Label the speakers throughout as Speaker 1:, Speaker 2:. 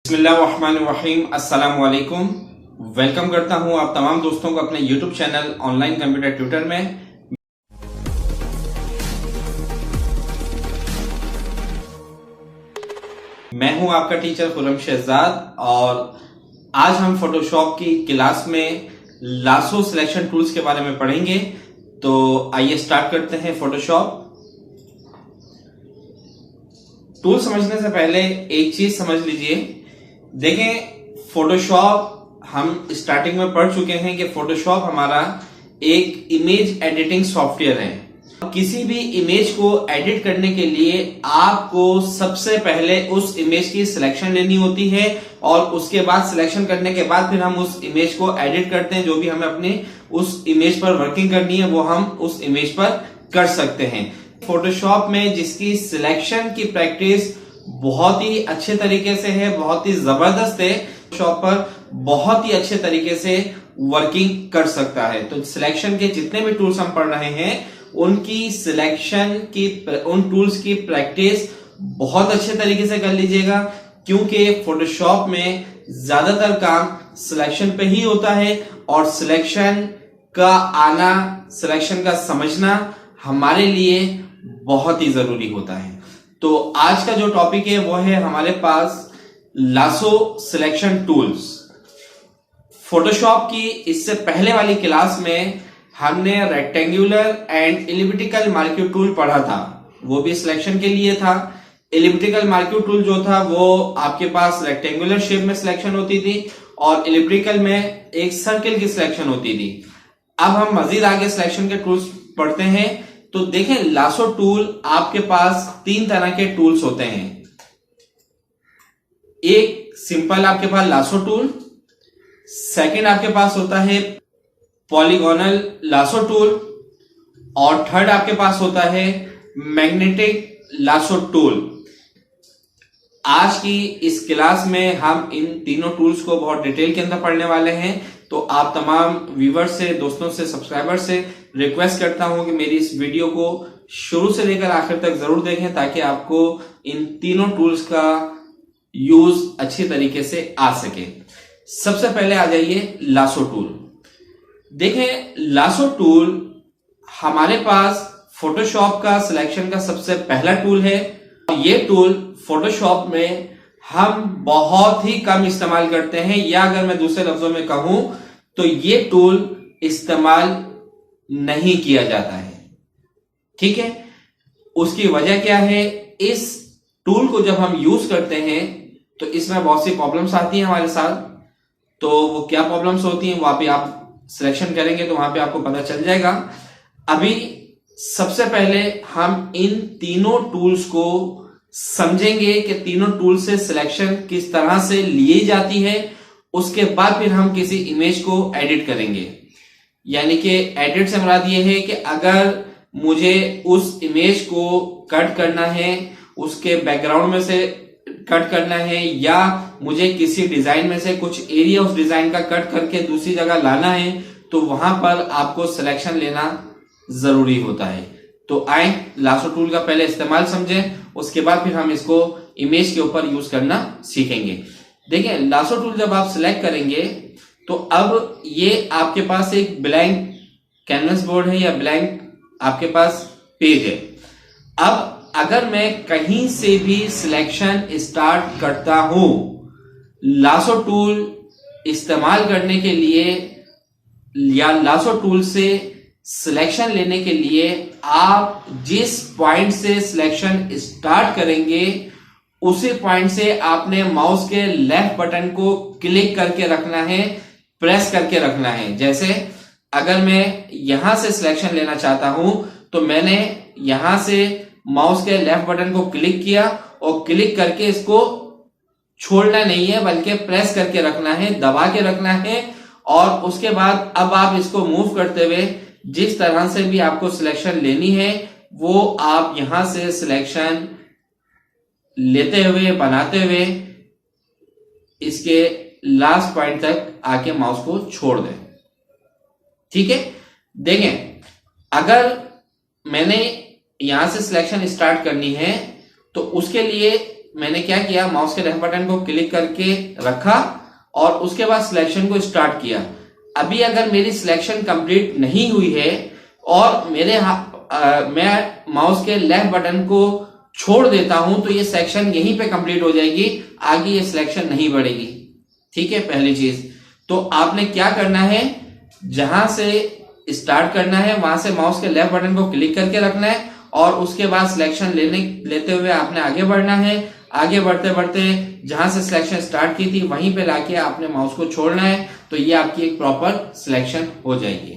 Speaker 1: बिस्मिल्लाहिर्रहमानिर्रहीम, अस्सलाम वालेकुम। वेलकम करता हूं आप तमाम दोस्तों को अपने YouTube channel online computer tutor में। मैं हूं आपका टीचर खुर्रम शहजाद और आज हम फोटोशॉप की क्लास में लासो सिलेक्शन टूल्स के बारे में पढ़ेंगे। तो आइए स्टार्ट करते हैं। फोटोशॉप टूल समझने से पहले एक चीज समझ लीजिए। देखें, फोटोशॉप हम स्टार्टिंग में पढ़ चुके हैं कि फोटोशॉप हमारा एक इमेज एडिटिंग सॉफ्टवेयर है। किसी भी इमेज को एडिट करने के लिए आपको सबसे पहले उस इमेज की सिलेक्शन लेनी होती है और उसके बाद सिलेक्शन करने के बाद फिर हम उस इमेज को एडिट करते हैं। जो भी हमें अपनी उस इमेज पर वर्किंग करनी है वो हम उस इमेज पर कर सकते हैं। फोटोशॉप में जिसकी सिलेक्शन की प्रैक्टिस बहुत ही अच्छे तरीके से है, बहुत ही जबरदस्त है, फोटोशॉप पर बहुत ही अच्छे तरीके से वर्किंग कर सकता है। तो सिलेक्शन के जितने भी टूल्स हम पढ़ रहे हैं उनकी सिलेक्शन की, उन टूल्स की प्रैक्टिस बहुत अच्छे तरीके से कर लीजिएगा, क्योंकि फोटोशॉप में ज्यादातर काम सिलेक्शन पे ही होता है और सिलेक्शन का आना, सिलेक्शन का समझना हमारे लिए बहुत ही जरूरी होता है। तो आज का जो टॉपिक है वो है हमारे पास लासो सिलेक्शन टूल्स। फोटोशॉप की इससे पहले वाली क्लास में हमने rectangular and elliptical marquee tool पढ़ा था, वो भी सिलेक्शन के लिए था। एलिप्टिकल मार्क्यू टूल जो था वो आपके पास रेक्टेंगुलर शेप में सिलेक्शन होती थी और एलिप्टिकल में एक सर्किल की सिलेक्शन होती थी। अब हम मजीद आगे सिलेक्शन के टूल्स पढ़ते हैं। तो देखें, लासो टूल आपके पास तीन तरह के टूल्स होते हैं। एक सिंपल आपके पास लासो टूल, सेकंड आपके पास होता है पॉलीगोनल लासो टूल और थर्ड आपके पास होता है मैग्नेटिक लासो टूल। आज की इस क्लास में हम इन तीनों टूल्स को बहुत डिटेल के अंदर पढ़ने वाले हैं। तो आप तमाम व्यूवर्स से, दोस्तों से, सब्सक्राइबर से रिक्वेस्ट करता हूं कि मेरी इस वीडियो को शुरू से लेकर आखिर तक जरूर देखें ताकि आपको इन तीनों टूल्स का यूज अच्छी तरीके से आ सके। सबसे पहले आ जाइए लासो टूल। देखें, लासो टूल हमारे पास फोटोशॉप का सिलेक्शन का सबसे पहला टूल है। ये टूल फोटोशॉप में हम बहुत ही कम इस्तेमाल करते हैं, या अगर मैं दूसरे लफ्जों में कहूं तो ये टूल इस्तेमाल नहीं किया जाता है। ठीक है, उसकी वजह क्या है? इस टूल को जब हम यूज करते हैं तो इसमें बहुत सी प्रॉब्लम्स आती हैं हमारे साथ। तो वो क्या प्रॉब्लम्स होती हैं वहां पे आप सिलेक्शन करेंगे तो वहां पे आपको पता चल जाएगा। अभी सबसे पहले हम इन तीनों टूल्स को समझेंगे कि तीनों टूल से सिलेक्शन किस तरह से ली जाती है। उसके बाद फिर हम किसी इमेज को एडिट करेंगे। यानी कि एडिट से मुराद ये है कि अगर मुझे उस इमेज को कट करना है, उसके बैकग्राउंड में से कट करना है, या मुझे किसी डिजाइन में से कुछ एरिया उस डिजाइन का कट करके दूसरी जगह लाना है, तो वहां पर आपको सिलेक्शन लेना जरूरी होता है। तो आए लासो टूल का पहले इस्तेमाल समझें, उसके बाद फिर हम इसको इमेज के ऊपर यूज करना सीखेंगे। देखिए, लासो टूल जब आप सिलेक्ट करेंगे तो अब ये आपके पास एक ब्लैंक कैनवस बोर्ड है या ब्लैंक आपके पास पेज है। अब अगर मैं कहीं से भी सिलेक्शन स्टार्ट करता हूं, लासो टूल इस्तेमाल करने के लिए या लासो टूल से सिलेक्शन लेने के लिए आप जिस पॉइंट से सिलेक्शन स्टार्ट करेंगे उसी पॉइंट से आपने माउस के लेफ्ट बटन को क्लिक करके रखना है, प्रेस करके रखना है। जैसे अगर मैं यहां से सिलेक्शन लेना चाहता हूं तो मैंने यहां से माउस के लेफ्ट बटन को क्लिक किया और क्लिक करके इसको छोड़ना नहीं है बल्कि प्रेस करके रखना है, दबा के रखना है। और उसके बाद अब आप इसको मूव करते हुए जिस तरह से भी आपको सिलेक्शन लेनी है वो आप यहां से सिलेक्शन लेते हुए, बनाते हुए इसके लास्ट पॉइंट तक आके माउस को छोड़ दें। ठीक है, देखें, अगर मैंने यहां से सिलेक्शन स्टार्ट करनी है तो उसके लिए मैंने क्या किया, माउस के लेफ्ट बटन को क्लिक करके रखा और उसके बाद सिलेक्शन को स्टार्ट किया। अभी अगर मेरी सिलेक्शन कंप्लीट नहीं हुई है और मैं माउस के लेफ्ट बटन को छोड़ देता हूं तो ये सेक्शन यहीं पे कंप्लीट हो जाएगी, आगे ये सिलेक्शन नहीं बढ़ेगी। ठीक है, पहली चीज तो आपने क्या करना है, जहां से स्टार्ट करना है वहां से माउस के लेफ्ट बटन को क्लिक करके रखना है और उसके बाद सिलेक्शन लेते हुए आपने आगे बढ़ना है। आगे बढ़ते बढ़ते जहां से सिलेक्शन स्टार्ट की थी वहीं पे लाके आपने माउस को छोड़ना है, तो ये आपकी एक प्रॉपर सिलेक्शन हो जाएगी।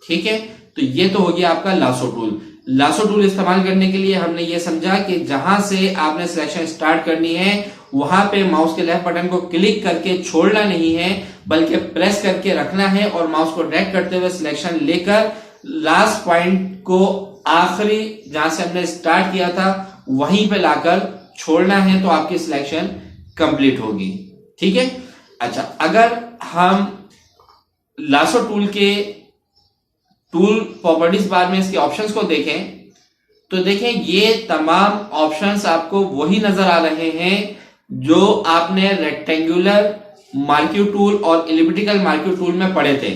Speaker 1: ठीक है, तो ये तो हो गया आपका लासो टूल। लासो टूल इस्तेमाल करने के लिए हमने ये समझा कि जहां से आपने सिलेक्शन स्टार्ट करनी है वहां पे माउस के लेफ्ट बटन को क्लिक करके छोड़ना नहीं है, बल्कि प्रेस करके रखना है और माउस को ड्रैग करते हुए सिलेक्शन लेकर लास्ट पॉइंट को आखिरी जहां से हमने स्टार्ट किया था वहीं पे लाकर छोड़ना है, तो आपकी सिलेक्शन कंप्लीट होगी। ठीक है, अच्छा अगर हम लासो टूल के टूल प्रॉपर्टीज बार में इसके ऑप्शंस को देखें तो देखें ये तमाम ऑप्शंस आपको वही नजर आ रहे हैं जो आपने रेक्टेंगुलर मार्क्यू टूल और एलिप्टिकल मार्क्यू टूल में पढ़े थे।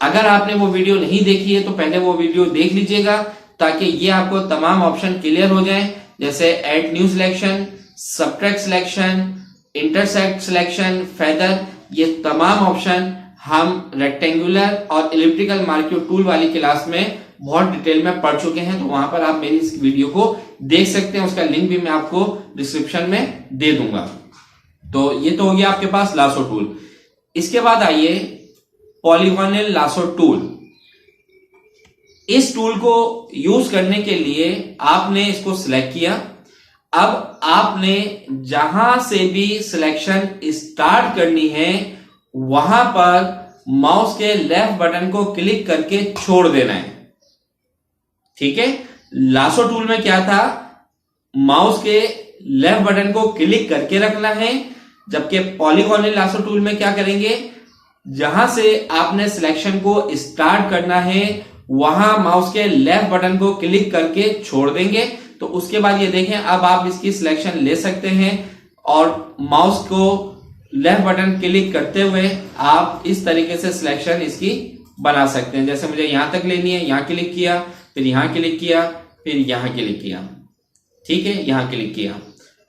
Speaker 1: अगर आपने वो वीडियो नहीं देखी है तो पहले वो वीडियो देख लीजिएगा ताकि ये आपको तमाम ऑप्शन क्लियर हो जाएं, जैसे add new selection, subtract selection, intersect selection, feather, ये तमाम ऑप्शन हम रेक्टेंगुलर और एलिप्टिकल मार्क्यू टूल वाली क्लास में बहुत डिटेल में पढ़ चुके हैं, तो वहां पर आप मेरी इस वीडियो को देख सकते हैं, उसका लिंक भी मैं आपको डिस्क्रिप्शन में दे दूंगा। तो ये तो हो गया आपके पास लासो टूल। इसके बाद आइए पॉलीगोनल लासो टूल। इस टूल को यूज करने के लिए आपने इसको सिलेक्ट किया। अब आपने जहां से भी सिलेक्शन स्टार्ट करनी है वहां पर माउस के लेफ्ट बटन को क्लिक करके छोड़ देना है। ठीक है, लासो टूल में क्या था, माउस के लेफ्ट बटन को क्लिक करके रखना है, जबकि पॉलीगोनल लासो टूल में क्या करेंगे, जहां से आपने सिलेक्शन को स्टार्ट करना है वहां माउस के लेफ्ट बटन को क्लिक करके छोड़ देंगे। तो उसके बाद ये देखें, अब आप इसकी सिलेक्शन ले सकते हैं और माउस को लेफ्ट बटन क्लिक करते हुए आप इस तरीके से सिलेक्शन इसकी बना सकते हैं। जैसे मुझे यहां तक लेनी है, यहां क्लिक किया, फिर यहां क्लिक किया, फिर यहां क्लिक किया। ठीक है, यहां क्लिक किया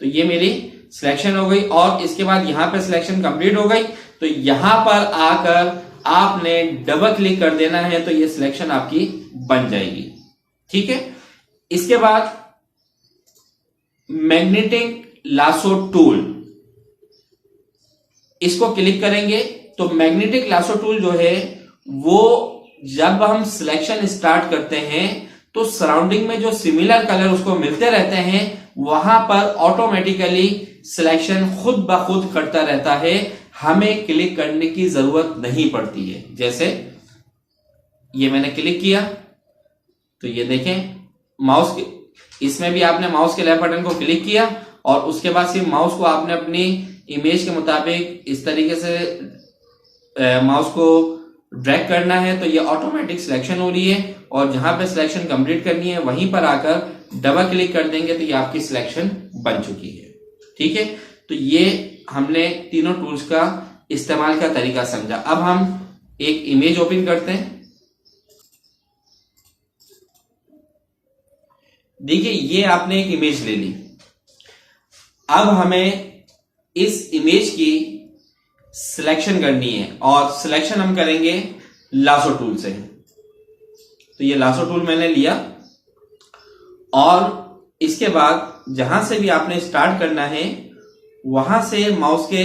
Speaker 1: तो ये मेरी सिलेक्शन हो गई और इसके बाद यहां पे सिलेक्शन कंप्लीट हो गई। तो यहां पर आकर आपने डबल क्लिक कर देना है तो ये सिलेक्शन आपकी बन जाएगी। ठीक है, इसके बाद मैग्नेटिक लासो टूल, इसको क्लिक करेंगे तो मैग्नेटिक लासो टूल जो है वो जब हम सिलेक्शन स्टार्ट करते हैं तो सराउंडिंग में जो सिमिलर कलर उसको मिलते रहते हैं वहां पर ऑटोमेटिकली सिलेक्शन खुद ब खुद करता रहता है, हमें क्लिक करने की जरूरत नहीं पड़ती है। जैसे ये मैंने क्लिक किया तो ये देखें माउस के, इसमें भी आपने माउस के लेफ्ट बटन को क्लिक किया और उसके बाद सिर्फ माउस को आपने अपनी इमेज के मुताबिक इस तरीके से माउस को ड्रैग करना है तो ये ऑटोमेटिक सिलेक्शन हो रही है और जहां पे सिलेक्शन कंप्लीट करनी है वहीं पर आकर डबल क्लिक कर देंगे तो ये आपकी सिलेक्शन बन चुकी है। ठीक है, तो ये हमने तीनों टूल्स का इस्तेमाल का तरीका समझा। अब हम एक इमेज ओपन करते हैं। देखिए ये आपने एक इमेज ले ली। अब हमें इस इमेज की सिलेक्शन करनी है और सिलेक्शन हम करेंगे लासो टूल से। तो ये लासो टूल मैंने लिया और इसके बाद जहां से भी आपने स्टार्ट करना है वहां से माउस के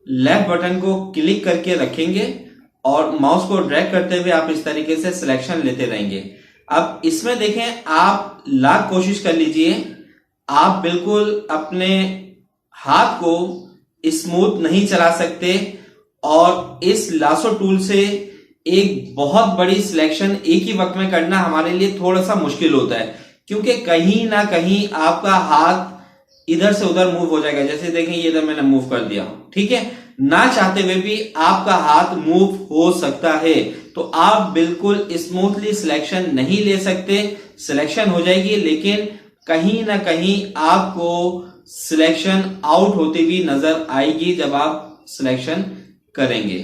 Speaker 1: लेफ्ट बटन को क्लिक करके रखेंगे और माउस को ड्रैग करते हुए आप इस तरीके से सिलेक्शन लेते रहेंगे। अब इसमें देखें, आप लाख कोशिश कर लीजिए, आप बिल्कुल अपने हाथ को स्मूथ नहीं चला सकते और इस लासो टूल से एक बहुत बड़ी सिलेक्शन एक ही वक्त में करना हमारे लिए थोड़ा सा मुश्किल होता है, क्योंकि कहीं ना कहीं आपका हाथ इधर से उधर मूव हो जाएगा। जैसे देखें ये इधर मैंने मूव कर दिया, ठीक है, ना चाहते हुए भी आपका हाथ मूव हो सकता है, तो आप बिल्कुल स्मूथली सिलेक्शन नहीं ले सकते। सिलेक्शन हो जाएगी लेकिन कहीं ना कहीं आपको सिलेक्शन आउट होती हुई नजर आएगी जब आप सिलेक्शन करेंगे।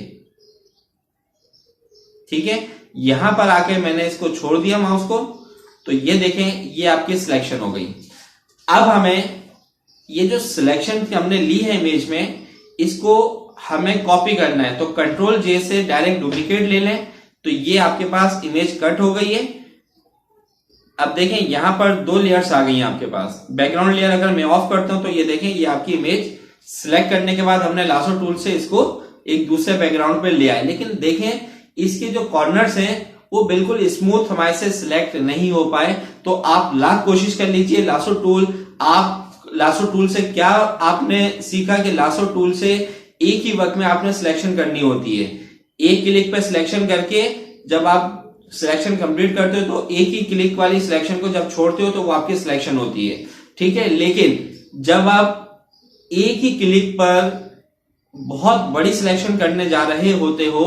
Speaker 1: ठीक है, यहां पर आके मैंने इसको छोड़ दिया माउस को, तो ये देखें ये आपकी सिलेक्शन हो गई। अब हमें ये जो सिलेक्शन हमने ली है इमेज में, इसको हमें कॉपी करना है, तो कंट्रोल जे से डायरेक्ट डुप्लीकेट ले लें, तो ये आपके पास इमेज कट हो गई है। अब देखें यहां पर दो लेयर्स आ गई हैं आपके पास। बैकग्राउंड लेयर अगर मैं ऑफ करता हूं तो ये देखें ये आपकी इमेज सिलेक्ट करने के बाद हमने लासो टूल से इसको एक दूसरे बैकग्राउंड पे ले आए, लेकिन देखें इसके जो कॉर्नर्स हैं वो बिल्कुल स्मूथ हमारे से सिलेक्ट नहीं हो पाए। तो आप लाख कोशिश कर लीजिए लासो टूल, आप लासो टूल से क्या आपने सीखा कि लासो टूल से एक ही वक्त में आपने सिलेक्शन करनी होती है। एक क्लिक पे सिलेक्शन करके जब आप सिलेक्शन कंप्लीट करते हो तो एक ही क्लिक वाली सिलेक्शन को जब छोड़ते हो तो वो आपकी सिलेक्शन होती है। ठीक है, लेकिन जब आप एक ही क्लिक पर बहुत बड़ी सिलेक्शन करने जा रहे होते हो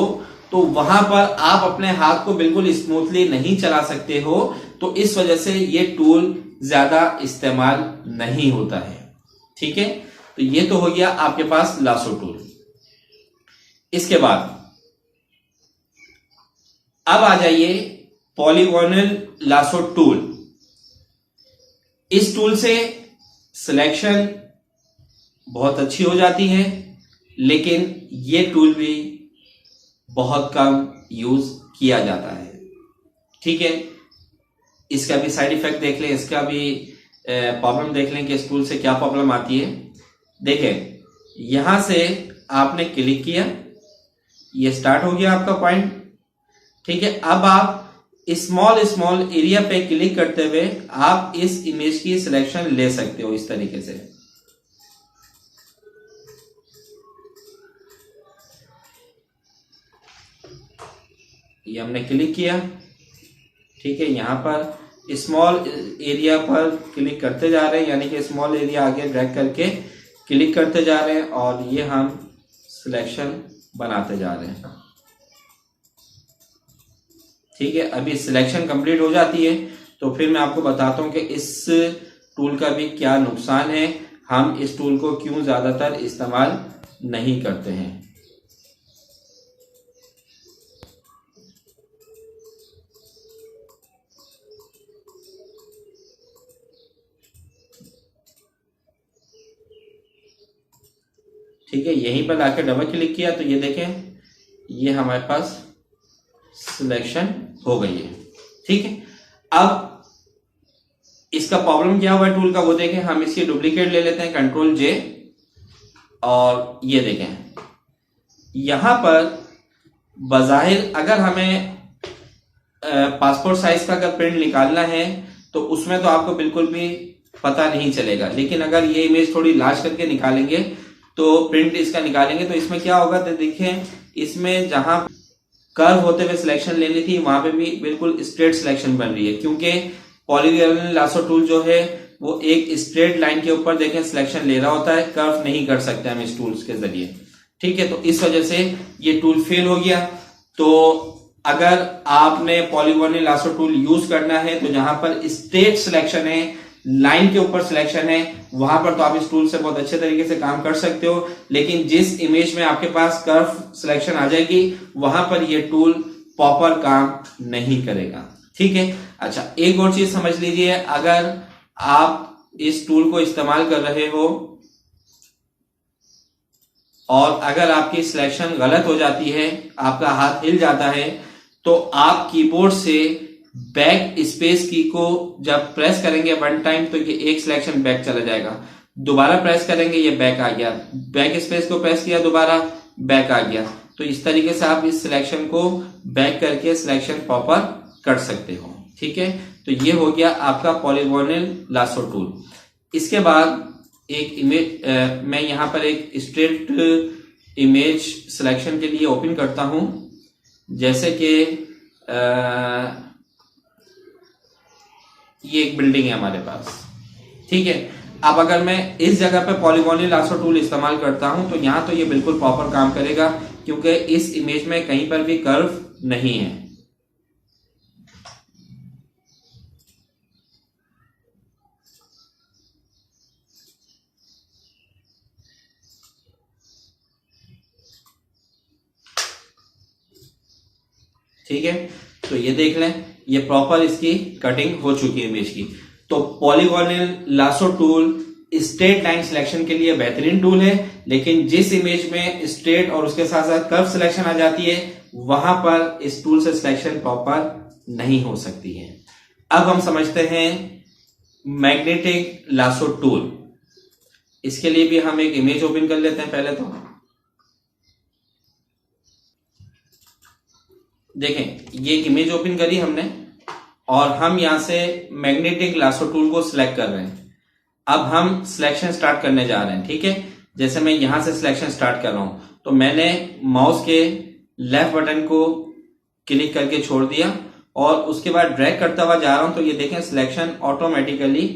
Speaker 1: तो वहां पर आप अपने हाथ को बिल्कुल स्मूथली नहीं चला सकते हो, तो इस वजह से ये टूल ज्यादा इस्तेमाल नहीं होता है। ठीक है, तो ये तो हो गया आपके पास लासो टूल। इसके बाद अब आ जाइए पॉलीगोनल लासो टूल। इस टूल से सिलेक्शन बहुत अच्छी हो जाती है, लेकिन ये टूल भी बहुत कम यूज किया जाता है। ठीक है, इसका भी साइड इफेक्ट देख लें, इसका भी प्रॉब्लम देख लें कि इस टूल से क्या प्रॉब्लम आती है। देखें यहां से आपने क्लिक किया, ये स्टार्ट हो गया आपका पॉइंट। ठीक है, अब आप स्मॉल स्मॉल एरिया पे क्लिक करते हुए आप इस इमेज की सिलेक्शन ले सकते हो इस तरीके से। ये हमने क्लिक किया। ठीक है, यहां पर स्मॉल एरिया पर क्लिक करते जा रहे हैं, यानी कि स्मॉल एरिया आगे ड्रैग करके क्लिक करते जा रहे हैं और ये हम सिलेक्शन बनाते जा रहे हैं। ठीक है, अभी सिलेक्शन कंप्लीट हो जाती है तो फिर मैं आपको बताता हूं कि इस टूल का भी क्या नुकसान है, हम इस टूल को क्यों ज्यादातर इस्तेमाल नहीं करते हैं। ठीक है, यहीं पर आकर डबल क्लिक किया तो ये देखें ये हमारे पास सिलेक्शन हो गई है। ठीक है, अब इसका प्रॉब्लम क्या हुआ टूल का वो देखें। हम इसकी डुप्लीकेट ले लेते हैं, कंट्रोल जे, और ये देखें यहां पर बजाहिर अगर हमें पासपोर्ट साइज का अगर प्रिंट निकालना है तो उसमें तो आपको बिल्कुल भी पता नहीं चलेगा, लेकिन अगर ये इमेज थोड़ी लार्ज करके निकालेंगे तो प्रिंट इसका निकालेंगे तो इसमें क्या होगा, तो देखें इसमें जहां कर्व होते हुए सिलेक्शन लेनी थी वहां पे भी बिल्कुल स्ट्रेट सिलेक्शन बन रही है, क्योंकि पॉलीगोनल लासो टूल जो है वो एक स्ट्रेट लाइन के ऊपर देखें सिलेक्शन ले रहा होता है, कर्व नहीं कर सकते हम इस टूल्स के जरिए। ठीक है, तो इस वजह से ये टूल फेल हो गया। तो अगर आपने पॉलीगोनल लासो टूल यूज करना है तो जहां पर स्ट्रेट सिलेक्शन है, लाइन के ऊपर सिलेक्शन है, वहां पर तो आप इस टूल से बहुत अच्छे तरीके से काम कर सकते हो, लेकिन जिस इमेज में आपके पास कर्व सिलेक्शन आ जाएगी वहां पर ये टूल प्रॉपर काम नहीं करेगा। ठीक है, अच्छा एक और चीज समझ लीजिए, अगर आप इस टूल को इस्तेमाल कर रहे हो और अगर आपकी सिलेक्शन गलत हो जाती है, आपका हाथ हिल जाता है, तो आप कीबोर्ड से बैक स्पेस की को जब प्रेस करेंगे वन टाइम तो ये एक सिलेक्शन बैक चला जाएगा, दोबारा प्रेस करेंगे ये बैक आ गया, बैक स्पेस को प्रेस किया दोबारा बैक आ गया। तो इस तरीके से आप इस सिलेक्शन को बैक करके सिलेक्शन प्रॉपर कर सकते हो। ठीक है, तो ये हो गया आपका पॉलीगोनल लासो टूल। इसके बाद एक इमेज मैं यहां पर एक स्ट्रेट इमेज सिलेक्शन के लिए ओपन करता हूं, जैसे कि ये एक बिल्डिंग है हमारे पास। ठीक है, अब अगर मैं इस जगह पे पॉलीगोनल लासो टूल इस्तेमाल करता हूं तो यहां तो ये बिल्कुल प्रॉपर काम करेगा, क्योंकि इस इमेज में कहीं पर भी कर्व नहीं है। ठीक है, तो ये देख लें, ये प्रॉपर इसकी कटिंग हो चुकी है इमेज की। तो polygonal lasso tool straight line selection के लिए बेहतरीन टूल है, लेकिन जिस इमेज में स्ट्रेट और उसके साथ साथ कर्व सिलेक्शन आ जाती है वहां पर इस टूल से सिलेक्शन प्रॉपर नहीं हो सकती है। अब हम समझते हैं मैग्नेटिक लासो टूल। इसके लिए भी हम एक इमेज ओपन कर लेते हैं। पहले तो देखें, ये इमेज ओपन करी हमने और हम यहां से मैग्नेटिक लासो टूल को सिलेक्ट कर रहे हैं। अब हम सिलेक्शन स्टार्ट करने जा रहे हैं। ठीक है, जैसे मैं यहां से सिलेक्शन स्टार्ट कर रहा हूं तो मैंने माउस के लेफ्ट बटन को क्लिक करके छोड़ दिया और उसके बाद ड्रैग करता हुआ जा रहा हूं तो ये देखें सिलेक्शन ऑटोमेटिकली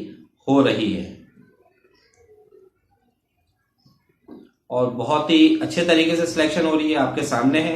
Speaker 1: हो रही है और बहुत ही अच्छे तरीके से सिलेक्शन हो रही है, आपके सामने है।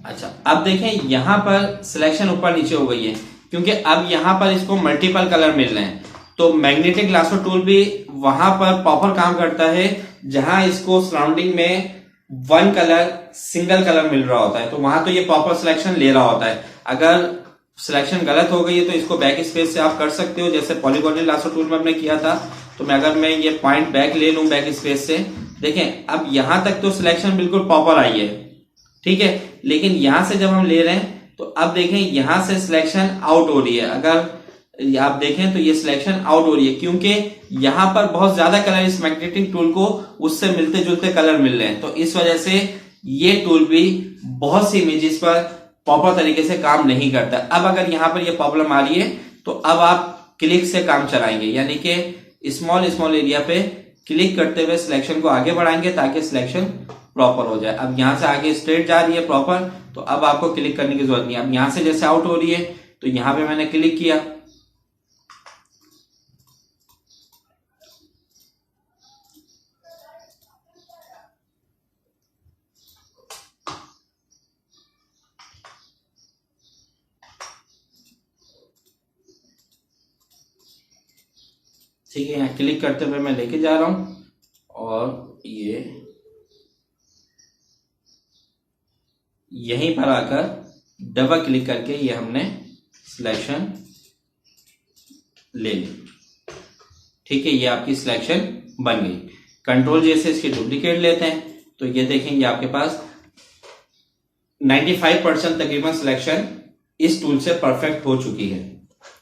Speaker 1: अच्छा, अब देखें यहां पर सिलेक्शन ऊपर नीचे हो गई है क्योंकि अब यहां पर इसको मल्टीपल कलर मिल रहे हैं। तो मैग्नेटिक लासो टूल भी वहां पर प्रॉपर काम करता है जहां इसको सराउंडिंग में वन कलर सिंगल कलर मिल रहा होता है, तो वहां तो ये प्रॉपर सिलेक्शन ले रहा होता है। अगर सिलेक्शन गलत हो गई है तो इसको बैक स्पेस से आप कर सकते हो, जैसे पॉलीगोनल लासो टूल में हमने किया था। तो मैं अगर मैं ये पॉइंट बैक ले लूं बैक स्पेस से, देखें अब यहां तक तो सिलेक्शन बिल्कुल प्रॉपर आई है, ठीक है, लेकिन यहां से जब हम ले रहे हैं तो अब देखें यहां से सिलेक्शन आउट हो रही है। अगर आप देखें तो ये सिलेक्शन आउट हो रही है क्योंकि यहां पर बहुत ज्यादा कलर इस मैग्नेटिक टूल को उससे मिलते जुलते कलर मिल रहे हैं, तो इस वजह से ये टूल भी बहुत सी इमेजेस पर प्रॉपर तरीके से काम नहीं करता। अब अगर यहां पर ये प्रॉब्लम आ रही है तो अब आप क्लिक से काम चलाएंगे, यानी कि स्मॉल स्मॉल एरिया पे क्लिक करते हुए सिलेक्शन को आगे बढ़ाएंगे ताकि सिलेक्शन प्रॉपर हो जाए। अब यहां से आगे स्ट्रेट जा रही है प्रॉपर, तो अब आपको क्लिक करने की जरूरत नहीं है। अब यहां से जैसे आउट हो रही है तो यहां पे मैंने क्लिक किया, ठीक है, यहां क्लिक करते हुए मैं लेके जा रहा हूं और ये यहीं पर आकर डबल क्लिक करके ये हमने सिलेक्शन ले ली। ठीक है, ये आपकी सिलेक्शन बन गई। कंट्रोल जैसे इसकी डुप्लीकेट लेते हैं तो ये देखेंगे आपके पास 95% तकरीबन सिलेक्शन इस टूल से परफेक्ट हो चुकी है।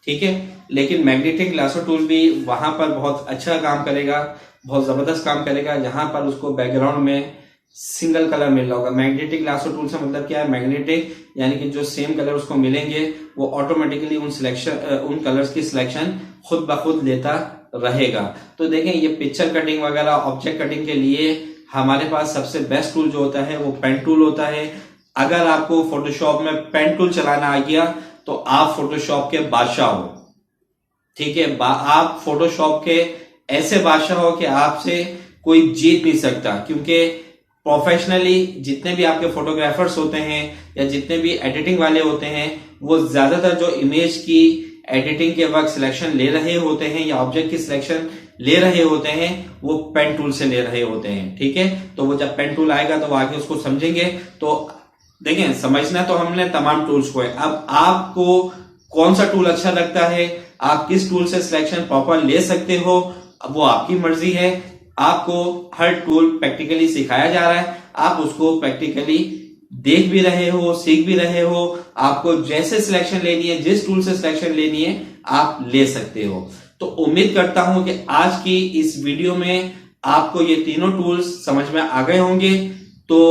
Speaker 1: ठीक है, लेकिन मैग्नेटिक लासो टूल भी वहां पर बहुत अच्छा काम करेगा, बहुत जबरदस्त काम करेगा जहां पर उसको बैकग्राउंड में सिंगल कलर मिल रहा होगा। मैग्नेटिक लासो टूल से मतलब क्या है, मैग्नेटिक यानी कि जो सेम कलर उसको मिलेंगे वो ऑटोमेटिकली उन कलर्स की सिलेक्शन खुद ब खुद लेता रहेगा। तो देखें ये पिक्चर कटिंग वगैरह ऑब्जेक्ट कटिंग के लिए हमारे पास सबसे बेस्ट टूल जो होता है वो पेन टूल होता है। अगर आपको फोटोशॉप में पेन टूल चलाना आ गया तो आप फोटोशॉप के बादशाह हो। ठीक है, आप फोटोशॉप के ऐसे बादशाह हो कि आपसे कोई जीत नहीं सकता, क्योंकि प्रोफेशनली जितने भी आपके फोटोग्राफर्स होते हैं या जितने भी एडिटिंग वाले होते हैं वो ज्यादातर जो इमेज की एडिटिंग के वक्त सिलेक्शन ले रहे होते हैं या ऑब्जेक्ट की सिलेक्शन ले रहे होते हैं वो पेन टूल से ले रहे होते हैं। ठीक है, तो वो जब पेन टूल आएगा तो वो आगे उसको समझेंगे। तो देखें, समझना तो हमने तमाम टूल्स को है, अब आपको कौन सा टूल अच्छा लगता है, आप किस टूल से सिलेक्शन प्रॉपर ले सकते हो, अब वो आपकी मर्जी है। आपको हर टूल प्रैक्टिकली सिखाया जा रहा है, आप उसको प्रैक्टिकली देख भी रहे हो, सीख भी रहे हो। आपको जैसे सिलेक्शन लेनी है, जिस टूल से सिलेक्शन लेनी है आप ले सकते हो। तो उम्मीद करता हूं कि आज की इस वीडियो में आपको ये तीनों टूल्स समझ में आ गए होंगे। तो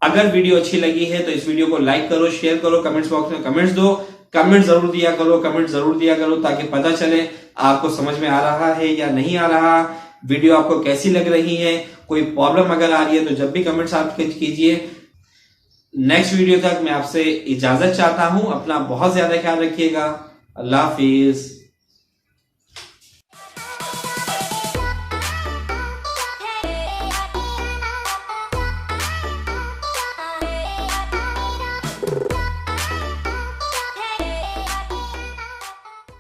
Speaker 1: अगर वीडियो अच्छी लगी है तो इस वीडियो को लाइक करो, शेयर करो, कमेंट्स बॉक्स में कमेंट्स दो, कमेंट जरूर दिया करो ताकि पता चले आपको समझ में आ रहा है या नहीं आ रहा, वीडियो आपको कैसी लग रही है। कोई प्रॉब्लम अगर आ रही है तो जब भी कमेंट्स आप कीजिए। नेक्स्ट वीडियो तक मैं आपसे इजाजत चाहता हूं, अपना बहुत ज्यादा ख्याल रखिएगा। अल्लाह हाफिज।